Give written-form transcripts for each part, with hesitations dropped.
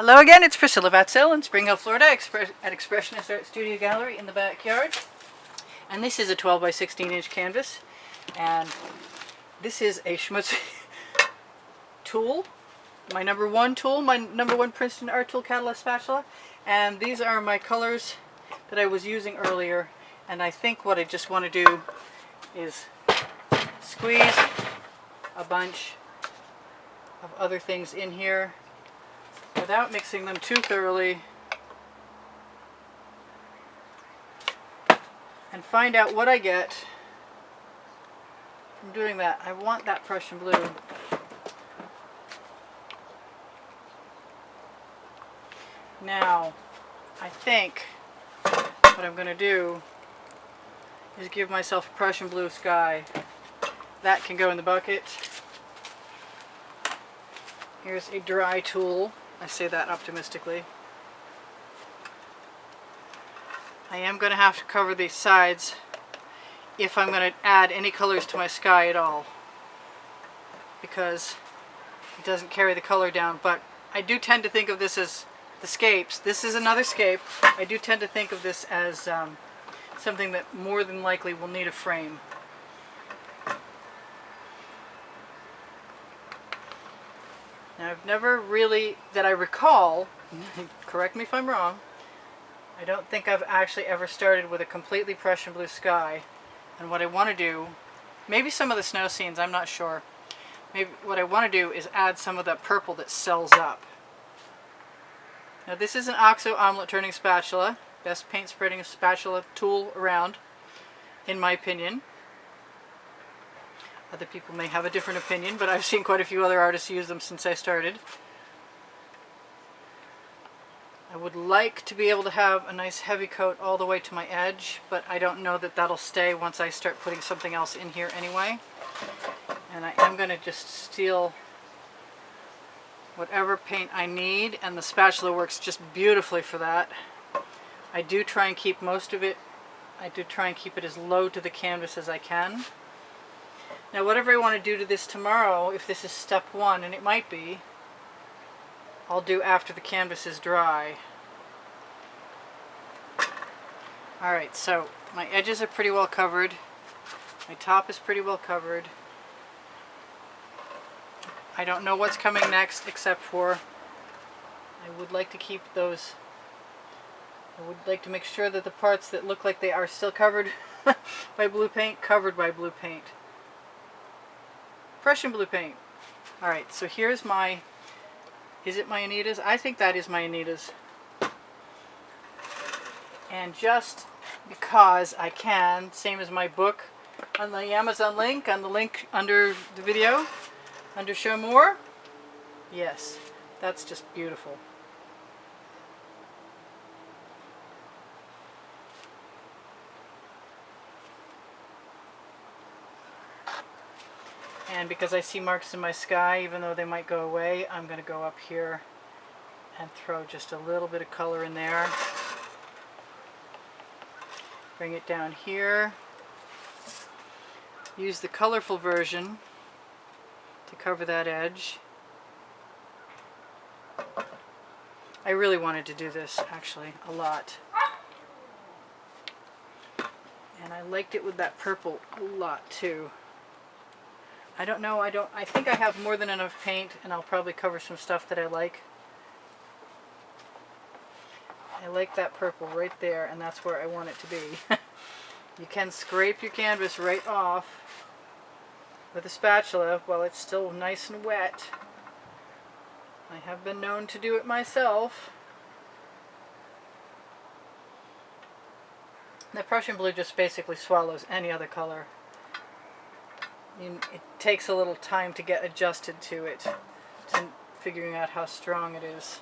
Hello again, it's Priscilla Batzell in Spring Hill, Florida at Expressionist Art Studio Gallery in the backyard. And this is a 12 by 16 inch canvas. And this is a Schmutz tool, my number one tool, my number one Princeton Art Tool Catalyst spatula. And these are my colors that I was using earlier. And I think what I just want to do is squeeze a bunch of other things in here without mixing them too thoroughly, and find out what I get from doing that. I want that Prussian blue. Now, I think what I'm going to do is give myself a Prussian blue sky. That can go in the bucket. Here's a dry tool. I say that optimistically. I am going to have to cover these sides if I'm going to add any colors to my sky at all, because it doesn't carry the color down. But I do tend to think of this as the scapes. This is another scape. I do tend to think of this as something that more than likely will need a frame. Now, I've never really, that I recall, correct me if I'm wrong, I don't think I've actually ever started with a completely Prussian blue sky. And what I want to do, maybe some of the snow scenes, I'm not sure. Maybe what I want to do is add some of that purple that sells up. Now, this is an OXO omelet turning spatula, best paint spreading spatula tool around, in my opinion. Other people may have a different opinion, but I've seen quite a few other artists use them since I started. I would like to be able to have a nice heavy coat all the way to my edge, but I don't know that that'll stay once I start putting something else in here anyway. And I am going to just steal whatever paint I need, and the spatula works just beautifully for that. I do try and keep most of it, I do try and keep it as low to the canvas as I can. Now, whatever I want to do to this tomorrow, if this is step one, and it might be, I'll do after the canvas is dry. Alright, so my edges are pretty well covered. My top is pretty well covered. I don't know what's coming next, except for I would like to keep those, I would like to make sure that the parts that look like they are still covered by blue paint, covered by blue paint. Prussian blue paint. Alright, so here's my, is it my Anita's? I think that is my Anita's. And just because I can, same as my book on the Amazon link, on the link under the video, under show more, yes, that's just beautiful. And because I see marks in my sky, even though they might go away, I'm going to go up here and throw just a little bit of color in there. Bring it down here. Use the colorful version to cover that edge. I really wanted to do this, actually, a lot. And I liked it with that purple a lot, too. I don't know, I think I have more than enough paint, and I'll probably cover some stuff that I like. I like that purple right there, and that's where I want it to be. You can scrape your canvas right off with a spatula while it's still nice and wet. I have been known to do it myself. The Prussian blue just basically swallows any other color. It takes a little time to get adjusted to it, to figuring out how strong it is.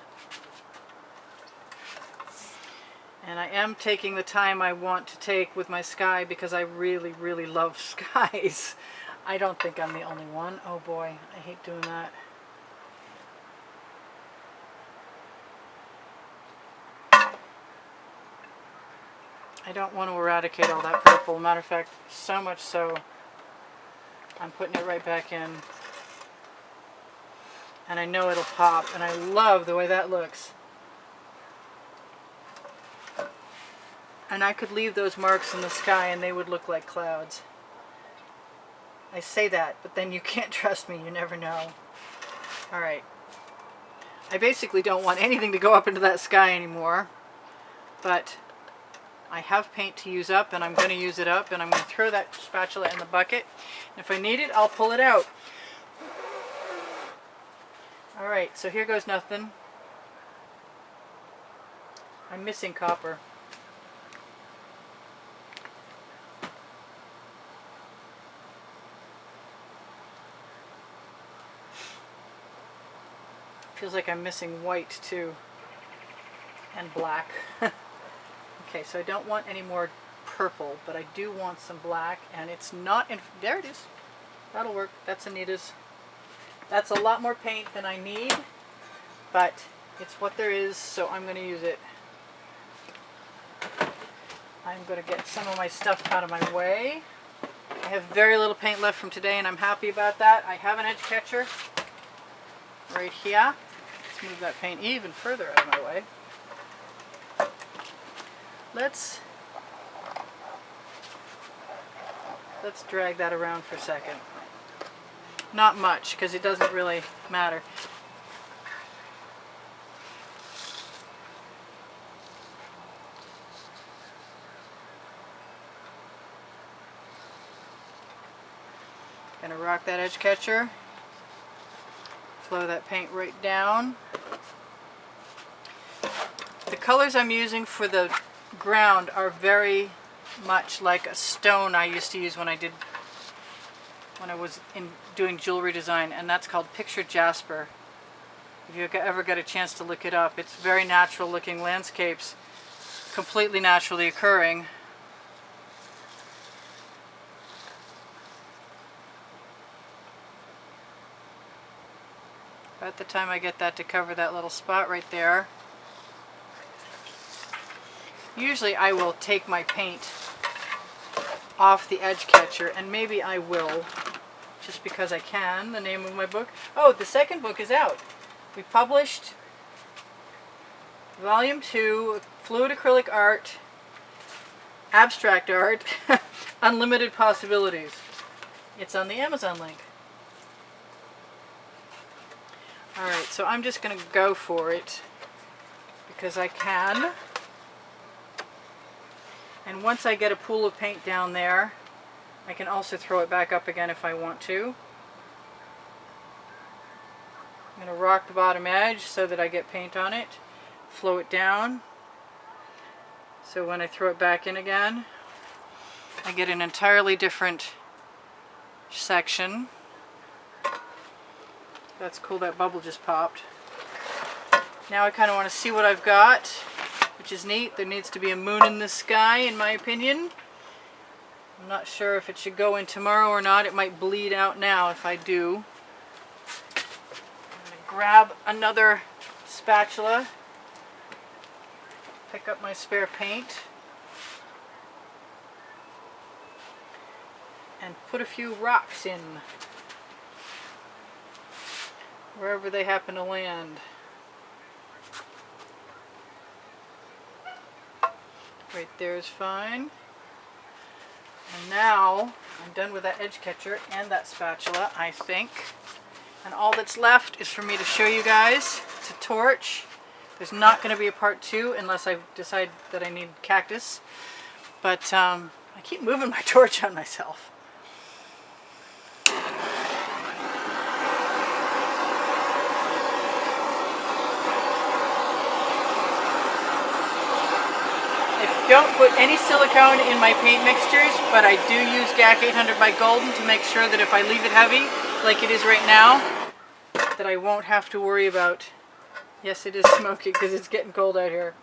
And I am taking the time I want to take with my sky because I really, really love skies. I don't think I'm the only one. Oh boy, I hate doing that. I don't want to eradicate all that purple. Matter of fact, so much so, I'm putting it right back in. and I know it'll pop, and I love the way that looks. And I could leave those marks in the sky and they would look like clouds. I say that, but then you can't trust me, you never know. Alright. I basically don't want anything to go up into that sky anymore, but I have paint to use up, and I'm going to use it up, and I'm going to throw that spatula in the bucket. And if I need it, I'll pull it out. Alright, so here goes nothing. I'm missing copper. Feels like I'm missing white too, and black. Okay, so I don't want any more purple, but I do want some black, and it's not in, there it is. That'll work. That's Anita's. That's a lot more paint than I need, but it's what there is, so I'm going to use it. I'm going to get some of my stuff out of my way. I have very little paint left from today, and I'm happy about that. I have an edge catcher right here. Let's move that paint even further out of my way. Let's drag that around for a second. Not much, because it doesn't really matter. Gonna rock that edge catcher. Flow that paint right down. The colors I'm using for the ground are very much like a stone I used to use when I was doing jewelry design, and that's called picture Jasper. If you ever get a chance to look it up, it's very natural looking landscapes, completely naturally occurring. About the time I get that to cover that little spot right there. Usually I will take my paint off the edge catcher, and maybe I will, just because I can. The name of my book. Oh, the second book is out. We published Volume 2, Fluid Acrylic Art, Abstract Art, Unlimited Possibilities. It's on the Amazon link. Alright, so I'm just going to go for it because I can. And once I get a pool of paint down there, I can also throw it back up again if I want to. I'm going to rock the bottom edge so that I get paint on it, flow it down, so when I throw it back in again, I get an entirely different section. That's cool, that bubble just popped. Now I kind of want to see what I've got, which is neat. There needs to be a moon in the sky, in my opinion. I'm not sure if it should go in tomorrow or not. It might bleed out now if I do. I'm going to grab another spatula, pick up my spare paint, and put a few rocks in wherever they happen to land. Right there is fine. And now I'm done with that edge catcher and that spatula, I think. And all that's left is for me to show you guys to torch. There's not going to be a part 2 unless I decide that I need cactus. But I keep moving my torch on myself. Don't put any silicone in my paint mixtures, but I do use GAC 800 by Golden to make sure that if I leave it heavy, like it is right now, that I won't have to worry about, yes it is smoky because it's getting cold out here.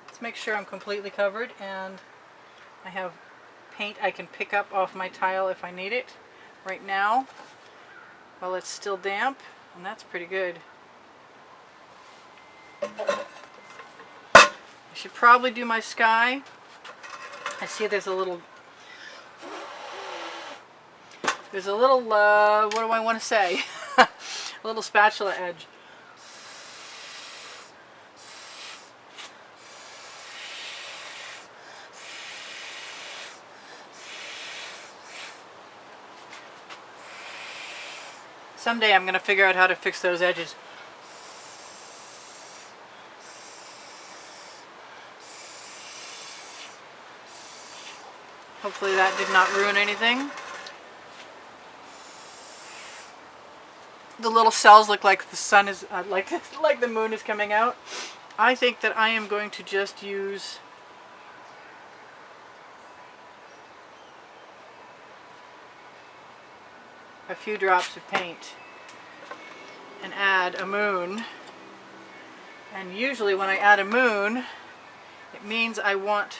Let's make sure I'm completely covered, and I have paint I can pick up off my tile if I need it right now while it's still damp, and that's pretty good. I should probably do my sky. I see there's a little, what do I want to say? A little spatula edge. Someday I'm going to figure out how to fix those edges. Hopefully that did not ruin anything. The little cells look like the sun is, like the moon is coming out. I think that I am going to just use a few drops of paint and add a moon. And usually when I add a moon, it means I want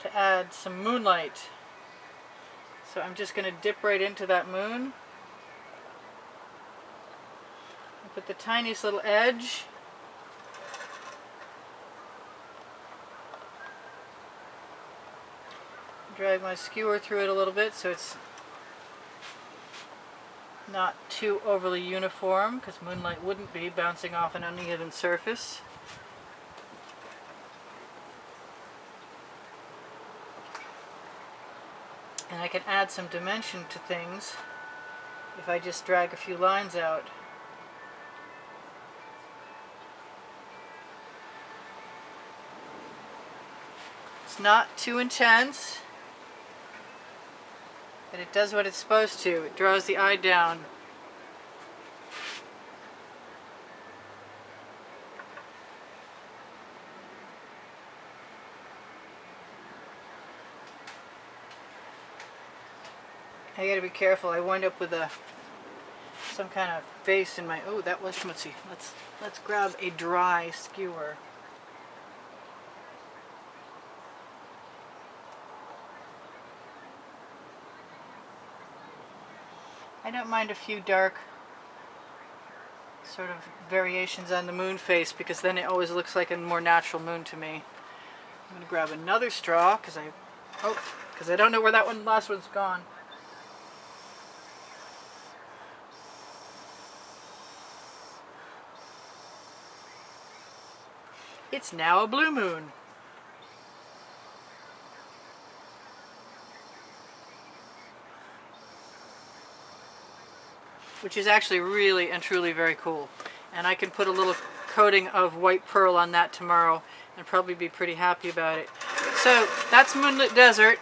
to add some moonlight. So I'm just going to dip right into that moon and put the tiniest little edge. Drag my skewer through it a little bit so it's not too overly uniform, because moonlight wouldn't be bouncing off an uneven surface. And I can add some dimension to things if I just drag a few lines out. It's not too intense, but it does what it's supposed to. It draws the eye down. I gotta be careful. I wind up with some kind of face in my... Oh, that was schmutzy. Let's grab a dry skewer. I don't mind a few dark sort of variations on the moon face, because then it always looks like a more natural moon to me. I'm going to grab another straw because I don't know where that last one's gone. It's now a blue moon. Which is actually really and truly very cool. And I can put a little coating of white pearl on that tomorrow and probably be pretty happy about it. So that's Moonlit Desert.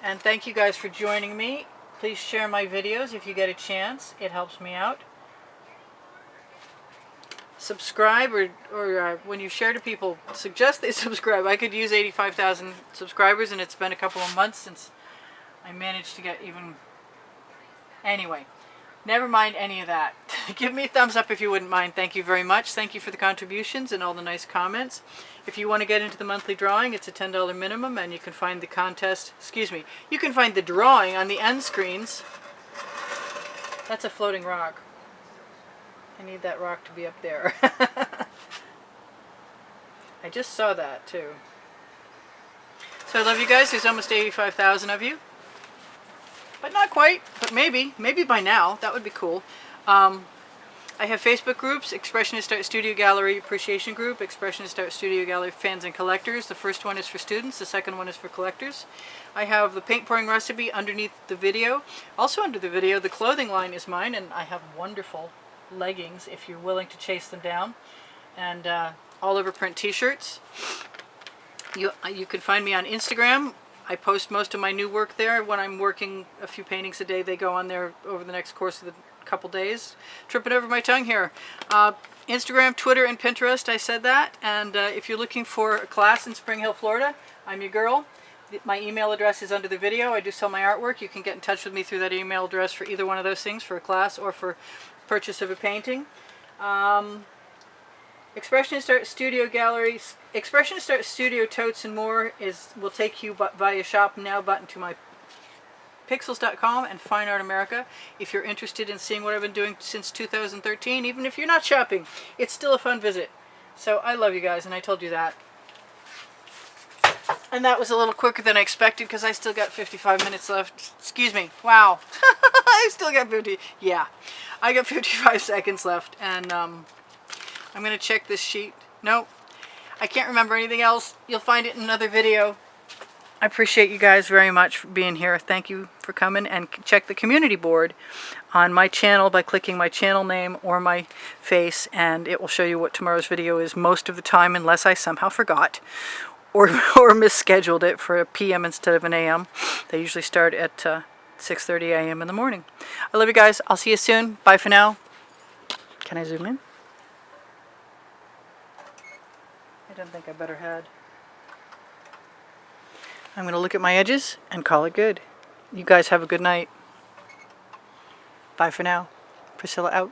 And thank you guys for joining me. Please share my videos if you get a chance. It helps me out. Subscribe, or when you share to people, suggest they subscribe. I could use 85,000 subscribers, and it's been a couple of months since I managed to get even... Anyway. Never mind any of that. Give me a thumbs up if you wouldn't mind. Thank you very much. Thank you for the contributions and all the nice comments. If you want to get into the monthly drawing, it's a $10 minimum, and you can find the contest, you can find the drawing on the end screens. That's a floating rock. I need that rock to be up there. I just saw that too. So I love you guys. There's almost 85,000 of you. But not quite, but maybe by now. That would be cool. I have Facebook groups, Expressionist Art Studio Gallery Appreciation Group, Expressionist Art Studio Gallery Fans and Collectors. The first one is for students, the second one is for collectors. I have the paint pouring recipe underneath the video. Also under the video, the clothing line is mine, and I have wonderful leggings if you're willing to chase them down. And all over print t-shirts. You can find me on Instagram. I post most of my new work there. When I'm working a few paintings a day, they go on there over the next course of the couple days. Tripping over my tongue here. Instagram, Twitter, and Pinterest, I said that. And if you're looking for a class in Spring Hill, Florida, I'm your girl. My email address is under the video. I do sell my artwork. You can get in touch with me through that email address for either one of those things, for a class or for purchase of a painting. Expressionist Art Studio Gallery, Expressionist Art Studio Totes and More will take you via Shop Now button to my pixels.com and Fine Art America. If you're interested in seeing what I've been doing since 2013, even if you're not shopping, it's still a fun visit. So I love you guys, and I told you that. And that was a little quicker than I expected because I still got 55 minutes left. Excuse me. Wow. I still got 50. Yeah. I got 55 seconds left. And I'm going to check this sheet. Nope. I can't remember anything else. You'll find it in another video. I appreciate you guys very much for being here. Thank you for coming, and check the community board on my channel by clicking my channel name or my face, and it will show you what tomorrow's video is most of the time, unless I somehow forgot or misscheduled it for a PM instead of an AM. They usually start at 6:30 AM in the morning. I love you guys. I'll see you soon. Bye for now. Can I zoom in? I don't think I better had. I'm going to look at my edges and call it good. You guys have a good night. Bye for now. Priscilla out.